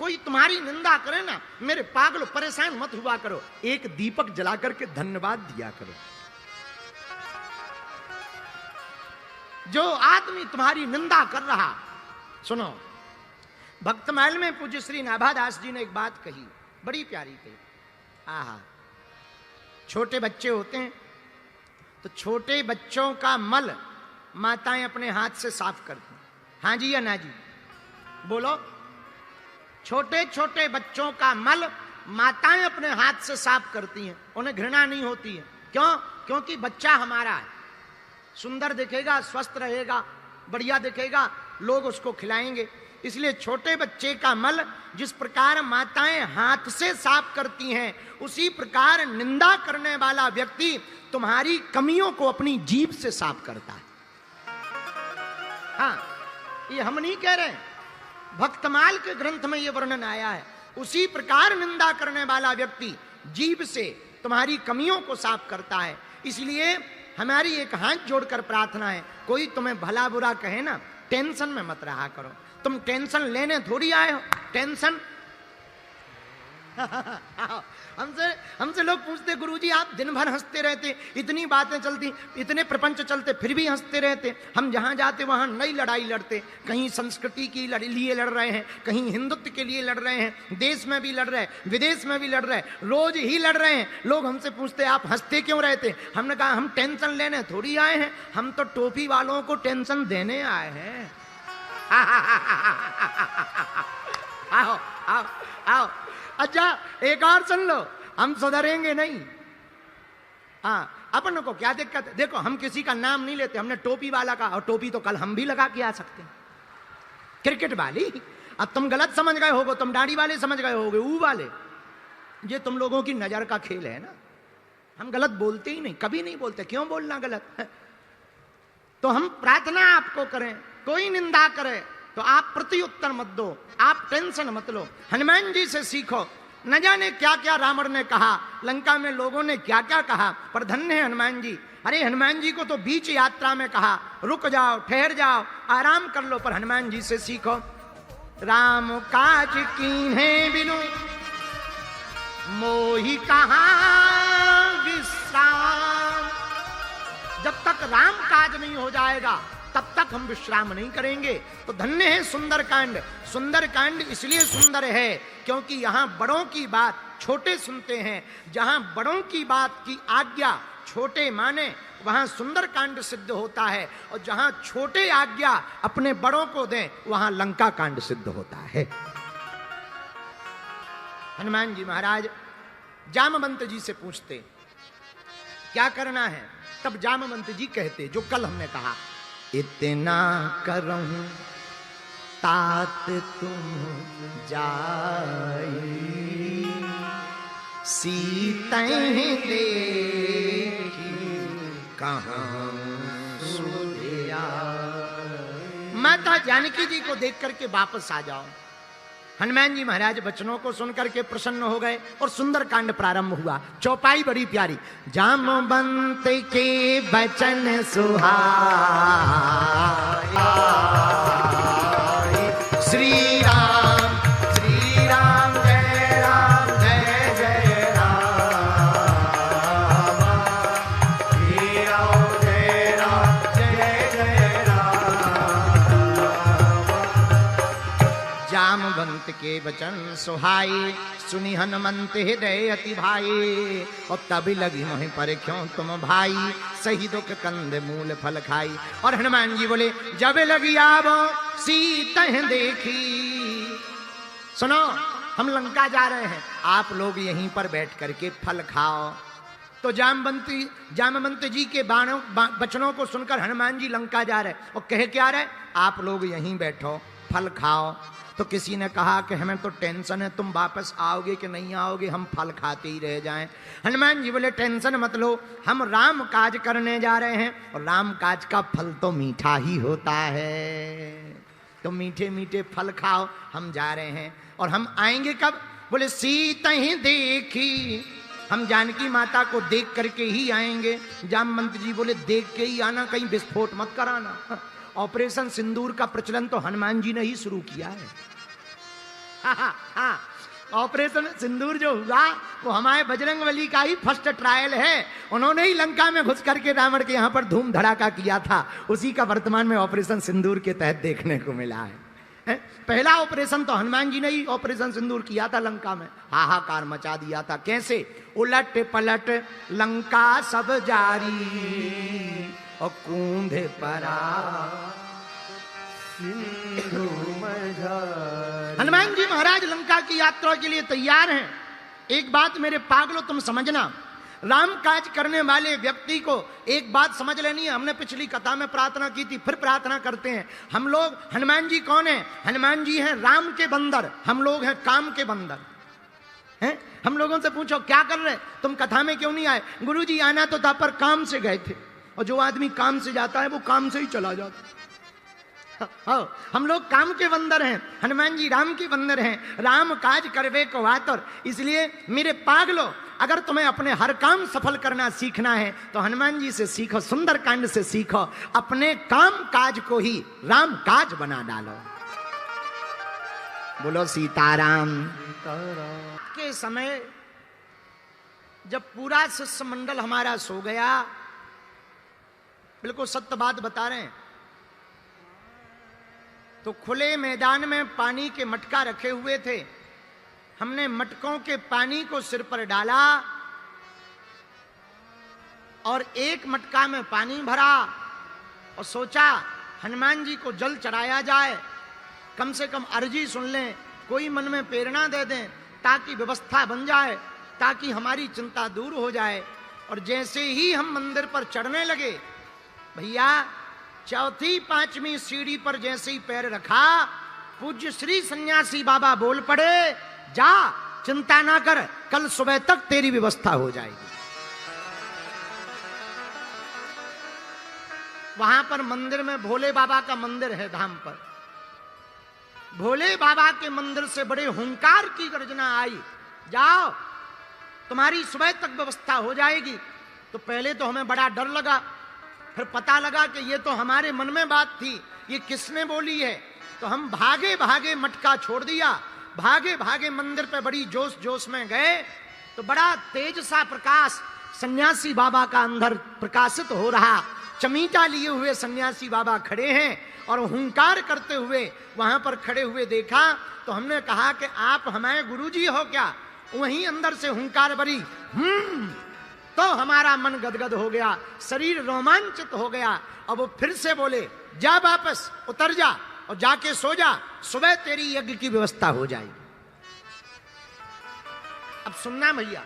कोई तुम्हारी निंदा करे ना, मेरे पागल परेशान मत हुआ करो, एक दीपक जला करके धन्यवाद दिया करो। जो आदमी तुम्हारी निंदा कर रहा, सुनो, भक्तमाल में पूज्य श्री नाभादास जी ने एक बात कही, बड़ी प्यारी कही। आहा, छोटे बच्चे होते हैं तो छोटे बच्चों का मल माताएं अपने हाथ से साफ करती हैं। हाँ जी या ना जी? बोलो। छोटे छोटे बच्चों का मल माताएं अपने हाथ से साफ करती हैं, उन्हें घृणा नहीं होती है। क्यों? क्योंकि बच्चा हमारा है, सुंदर दिखेगा, स्वस्थ रहेगा, बढ़िया दिखेगा, लोग उसको खिलाएंगे। इसलिए छोटे बच्चे का मल जिस प्रकार माताएं हाथ से साफ करती हैं, उसी प्रकार निंदा करने वाला व्यक्ति तुम्हारी कमियों को अपनी जीभ से साफ करता है। हाँ, ये हम नहीं कह रहे हैं, भक्तमाल के ग्रंथ में ये वर्णन आया है। उसी प्रकार निंदा करने वाला व्यक्ति जीभ से तुम्हारी कमियों को साफ करता है। इसलिए हमारी एक हाथ जोड़कर प्रार्थना है, कोई तुम्हें भला बुरा कहे ना, टेंशन में मत रहा करो। तुम टेंशन लेने थोड़ी आए हो, टेंशन हमसे लोग पूछते, गुरुजी आप दिन भर हंसते रहते, इतनी बातें चलती, इतने प्रपंच चलते, फिर भी हंसते रहते। हम जहां जाते वहां नई लड़ाई लड़ते, कहीं संस्कृति के लिए लड़ रहे हैं, कहीं हिंदुत्व के लिए लड़ रहे हैं, देश में भी लड़ रहे हैं, विदेश में भी लड़ रहे हैं, रोज ही लड़ रहे हैं। लोग हमसे पूछते आप हंसते क्यों रहते? हमने कहा हम टेंशन लेने थोड़ी आए हैं, हम तो टोपी वालों को टेंशन देने आए हैं। आओ आओ आओ। अच्छा, एक और सुन लो, हम सुधरेंगे नहीं। हाँ, अपन को क्या दिक्कत है? देखो, हम किसी का नाम नहीं लेते, हमने टोपी वाला का, और टोपी तो कल हम भी लगा के आ सकते हैं, क्रिकेट वाली। अब तुम गलत समझ गए होगे, तुम दाढ़ी वाले समझ गए होगे, ऊ वाले। ये तुम लोगों की नजर का खेल है ना, हम गलत बोलते ही नहीं, कभी नहीं बोलते। क्यों बोलना गलत? तो हम प्रार्थना आपको करें, कोई निंदा करे तो आप प्रत्युत्तर मत दो, आप टेंशन मत लो। हनुमान जी से सीखो, न जाने क्या क्या रावण ने कहा, लंका में लोगों ने क्या क्या कहा, पर धन्य है हनुमान जी। अरे हनुमान जी को तो बीच यात्रा में कहा रुक जाओ, ठहर जाओ, आराम कर लो, पर हनुमान जी से सीखो। राम काज कीन्हे बिनु मोहि कहाँ विश्राम। जब तक राम काज नहीं हो जाएगा तब तक हम विश्राम नहीं करेंगे। तो धन्य है सुंदरकांड। सुंदरकांड इसलिए सुंदर है क्योंकि यहाँ बड़ों की बात छोटे सुनते हैं। जहाँ बड़ों की बात की आज्ञा छोटे माने, वहां सुंदरकांड सिद्ध होता है, और जहां छोटे आज्ञा अपने बड़ों को दें, वहां लंका कांड सिद्ध होता है। हनुमान जी महाराज जामवंत जी से पूछते क्या करना है, तब जामवंत जी कहते जो कल हमने कहा, इतना करऊं तात तुम जाई, सीतैं देखी कहाँ सूर्या। माता जानकी जी को देख करके वापस आ जाओ। हनुमान जी महाराज वचनों को सुनकर के प्रसन्न हो गए और सुंदर कांड प्रारंभ हुआ। चौपाई बड़ी प्यारी। जामवंत के वचन सुहाए, श्री राम जय राम जय जय राम, श्री राम जय जय राम। जामवंत के वचन सुहाए, सुनी हनुमंत हृदय अति भाई, और तभी लगी मोहि पर क्यों तुम भाई, सही दुख कंद मूल फल खाई। और हनुमान जी बोले जब लगी आवो सीतैं देखी। सुनो, हम लंका जा रहे हैं, आप लोग यहीं पर बैठ करके फल खाओ। तो जामवंत जी के वचनों को सुनकर हनुमान जी लंका जा रहे और कहे क्या रहे, आप लोग यहीं बैठो फल खाओ। तो किसी ने कहा कि हमें तो टेंशन है, तुम वापस आओगे कि नहीं आओगे, हम फल खाते ही रह जाएं। हनुमान जी बोले टेंशन मत लो, हम राम काज करने जा रहे हैं, और राम काज का फल तो मीठा ही होता है, तो मीठे मीठे फल खाओ, हम जा रहे हैं। और हम आएंगे कब? बोले सीतैं देखी, हम जानकी माता को देख करके ही आएंगे। जामवंत जी बोले देख के ही आना, कहीं विस्फोट मत कराना। ऑपरेशन सिंदूर का प्रचलन तो हनुमान जी ने ही शुरू किया है। हाँ, ऑपरेशन सिंदूर जो हुआ वो हमारे बजरंगबली का ही फर्स्ट ट्रायल है। उन्होंने ही लंका में घुस करके रावण के यहाँ पर धूम धड़ाका किया था, उसी का वर्तमान में ऑपरेशन सिंदूर के तहत देखने को मिला है। पहला ऑपरेशन तो हनुमान जी ने ही ऑपरेशन सिंदूर किया था लंका में, हाहाकार मचा दिया था। कैसे? उलट पलट लंका सब जारी और कूंधे परा सिंधु मझारी। हनुमान जी महाराज लंका की यात्रा के लिए तैयार हैं। एक बात मेरे पागलों तुम समझना, राम काज करने वाले व्यक्ति को एक बात समझ लेनी है। हमने पिछली कथा में प्रार्थना की थी, फिर प्रार्थना करते हैं। हम लोग, हनुमान जी कौन है? हनुमान जी हैं राम के बंदर, हम लोग हैं काम के बंदर हैं। हम लोगों से पूछो क्या कर रहे, तुम कथा में क्यों नहीं आए? गुरुजी आना तो था पर काम से गए थे, और जो आदमी काम से जाता है वो काम से ही चला जाता है। हम लोग काम के बंदर हैं, हनुमान जी राम के बंदर हैं। राम काज करवे को आतुर। इसलिए मेरे पागलो, अगर तुम्हें अपने हर काम सफल करना सीखना है तो हनुमान जी से सीखो, सुंदर कांड से सीखो। अपने काम काज को ही राम काज बना डालो। बोलो सीताराम। के समय जब पूरा शिष्य मंडल हमारा सो गया, बिल्कुल सत्य बात बता रहे हैं, तो खुले मैदान में पानी के मटका रखे हुए थे। हमने मटकों के पानी को सिर पर डाला और एक मटका में पानी भरा और सोचा हनुमान जी को जल चढ़ाया जाए, कम से कम अर्जी सुन लें, कोई मन में प्रेरणा दे दें, ताकि व्यवस्था बन जाए, ताकि हमारी चिंता दूर हो जाए। और जैसे ही हम मंदिर पर चढ़ने लगे, भैया चौथी पांचवी सीढ़ी पर जैसे ही पैर रखा, पूज्य श्री सन्यासी बाबा बोल पड़े, जा चिंता ना कर, कल सुबह तक तेरी व्यवस्था हो जाएगी। वहां पर मंदिर में भोले बाबा का मंदिर है धाम पर। भोले बाबा के मंदिर से बड़े हुंकार की गर्जना आई, जाओ तुम्हारी सुबह तक व्यवस्था हो जाएगी। तो पहले तो हमें बड़ा डर लगा, फिर पता लगा कि ये तो हमारे मन में बात थी, ये किसने बोली है। तो हम भागे भागे मटका छोड़ दिया, भागे भागे मंदिर पे बड़ी जोश जोश में गए। तो बड़ा तेज सा प्रकाश सन्यासी बाबा का अंदर प्रकाशित हो रहा। चमीटा लिए हुए सन्यासी बाबा खड़े हैं और हुंकार करते हुए वहां पर खड़े हुए देखा। तो हमने कहा कि आप हमारे गुरुजी हो क्या? वहीं अंदर से हुंकार भरी तो हमारा मन गदगद हो गया, शरीर रोमांचित हो गया। अब वो फिर से बोले, जा वापस उतर जा और जाके सो जा, सुबह तेरी यज्ञ की व्यवस्था हो जाएगी। अब सुनना भैया,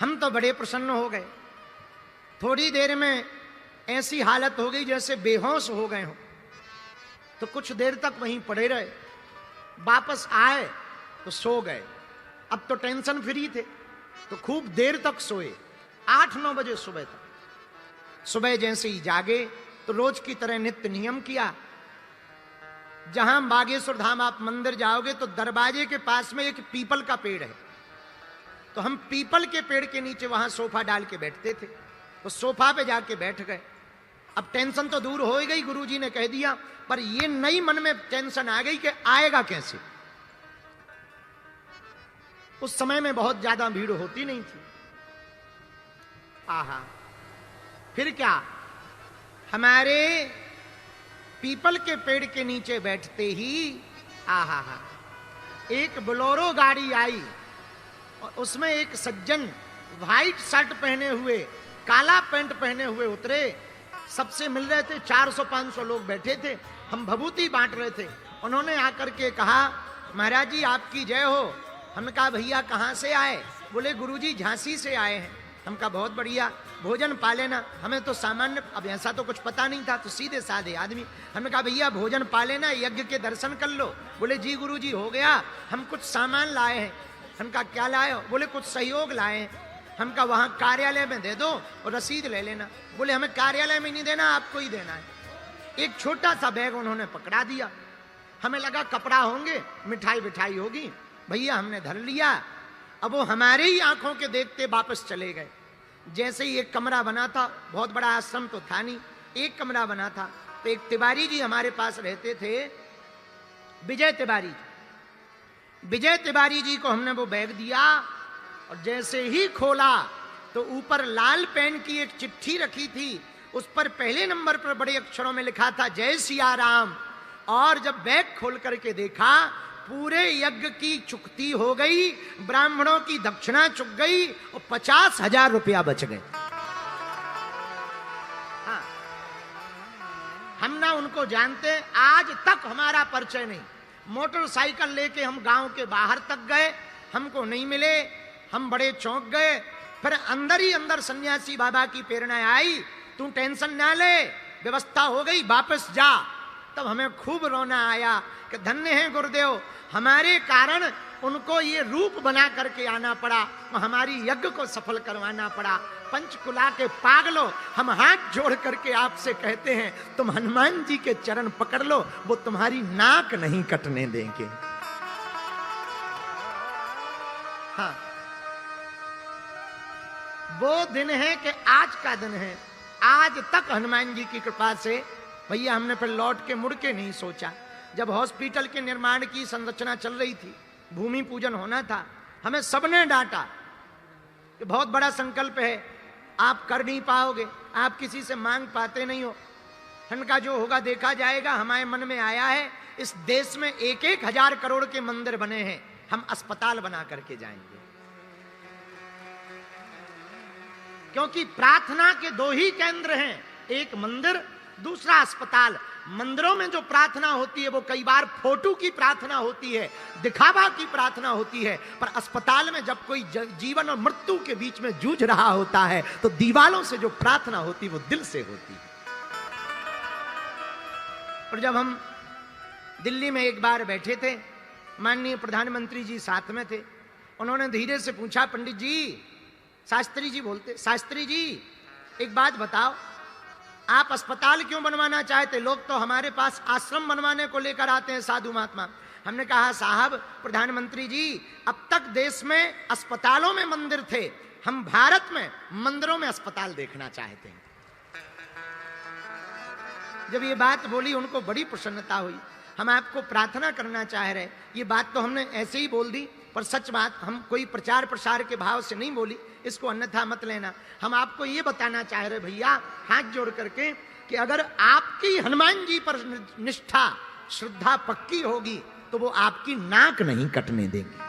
हम तो बड़े प्रसन्न हो गए। थोड़ी देर में ऐसी हालत हो गई जैसे बेहोश हो गए हो। तो कुछ देर तक वहीं पड़े रहे, वापस आए तो सो गए। अब तो टेंशन फ्री थे तो खूब देर तक सोए, 8-9 बजे सुबह तक। सुबह जैसे ही जागे तो रोज की तरह नित्य नियम किया। जहां बागेश्वर धाम आप मंदिर जाओगे तो दरवाजे के पास में एक पीपल का पेड़ है, तो हम पीपल के पेड़ के नीचे वहां सोफा डाल के बैठते थे। तो सोफा पे जाके बैठ गए। अब टेंशन तो दूर हो गई, गुरुजी ने कह दिया, पर ये नई मन में टेंशन आ गई कि आएगा कैसे। उस समय में बहुत ज्यादा भीड़ होती नहीं थी। आहा, फिर क्या, हमारे पीपल के पेड़ के नीचे बैठते ही आहा एक बोलेरो गाड़ी आई और उसमें एक सज्जन व्हाइट शर्ट पहने हुए, काला पैंट पहने हुए उतरे। सबसे मिल रहे थे, 400-500 लोग बैठे थे, हम भभूति बांट रहे थे। उन्होंने आकर के कहा, महाराज जी आपकी जय हो। हमने कहा भैया कहाँ से आए? बोले गुरुजी झांसी से आए हैं। हम कहा बहुत बढ़िया, भोजन पा लेना। हमें तो सामान्य, अब ऐसा तो कुछ पता नहीं था, तो सीधे साधे आदमी। हमने कहा भैया भोजन पा लेना, यज्ञ के दर्शन कर लो। बोले जी गुरुजी हो गया, हम कुछ सामान लाए हैं। हम कहा क्या लाए हो? बोले कुछ सहयोग लाए हैं। हम कहा वहाँ कार्यालय में दे दो और रसीद ले लेना। बोले हमें कार्यालय में नहीं देना, आपको ही देना है। एक छोटा सा बैग उन्होंने पकड़ा दिया। हमें लगा कपड़ा होंगे, मिठाई विठाई होगी। भैया हमने धर लिया। अब वो हमारे ही आंखों के देखते वापस चले गए। जैसे ही एक कमरा बना था, बहुत बड़ा आश्रम तो था नहीं, एक कमरा बना था। तो एक तिवारी जी हमारे पास रहते थे, विजय तिवारी। विजय तिवारी जी को हमने वो बैग दिया और जैसे ही खोला तो ऊपर लाल पेन की एक चिट्ठी रखी थी, उस पर पहले नंबर पर बड़े अक्षरों में लिखा था जय सिया राम। और जब बैग खोल करके देखा, पूरे यज्ञ की चुकती हो गई, ब्राह्मणों की दक्षिणा चुक गई और 50,000 रुपया बच गए। हाँ, हम ना उनको जानते, आज तक हमारा परिचय नहीं। मोटरसाइकिल लेके हम गांव के बाहर तक गए, हमको नहीं मिले, हम बड़े चौंक गए। फिर अंदर ही अंदर सन्यासी बाबा की प्रेरणा आई, तू टेंशन ना ले, व्यवस्था हो गई, वापस जा। तब हमें खूब रोना आया कि धन्य है गुरुदेव, हमारे कारण उनको ये रूप बना करके आना पड़ा, हमारी यज्ञ को सफल करवाना पड़ा। पंचकुला के पागलों, हम हाथ जोड़ करके आपसे कहते हैं, तुम हनुमान जी के चरण पकड़ लो, वो तुम्हारी नाक नहीं कटने देंगे। हाँ, वो दिन है कि आज का दिन है। आज तक हनुमान जी की कृपा से भैया हमने फिर लौट के मुड़ के नहीं सोचा। जब हॉस्पिटल के निर्माण की संरचना चल रही थी, भूमि पूजन होना था, हमें सबने डांटा कि बहुत बड़ा संकल्प है, आप कर नहीं पाओगे, आप किसी से मांग पाते नहीं हो, धन का जो होगा देखा जाएगा। हमारे मन में आया है, इस देश में 1,000 करोड़ के मंदिर बने हैं, हम अस्पताल बना करके जाएंगे। क्योंकि प्रार्थना के 2 ही केंद्र हैं, एक मंदिर, दूसरा अस्पताल। मंदिरों में जो प्रार्थना होती है वो कई बार फोटो की प्रार्थना होती है, दिखावा की प्रार्थना होती है, पर अस्पताल में जब कोई जीवन और मृत्यु के बीच में जूझ रहा होता है तो दीवालों से जो प्रार्थना होती है वो दिल से होती है। और जब हम दिल्ली में एक बार बैठे थे, माननीय प्रधानमंत्री जी साथ में थे, उन्होंने धीरे से पूछा, पंडित जी, शास्त्री जी बोलते, शास्त्री जी एक बात बताओ, आप अस्पताल क्यों बनवाना चाहते? लोग तो हमारे पास आश्रम बनवाने को लेकर आते हैं, साधु महात्मा। हमने कहा, साहब प्रधानमंत्री जी, अब तक देश में अस्पतालों में मंदिर थे, हम भारत में मंदिरों में अस्पताल देखना चाहते हैं। जब ये बात बोली उनको बड़ी प्रसन्नता हुई। हम आपको प्रार्थना करना चाह रहे, ये बात तो हमने ऐसे ही बोल दी, पर सच बात, हम कोई प्रचार प्रसार के भाव से नहीं बोली, इसको अन्यथा मत लेना। हम आपको ये बताना चाह रहे भैया, हाथ जोड़ करके, कि अगर आपकी हनुमान जी पर निष्ठा, श्रद्धा पक्की होगी तो वो आपकी नाक नहीं कटने देंगे।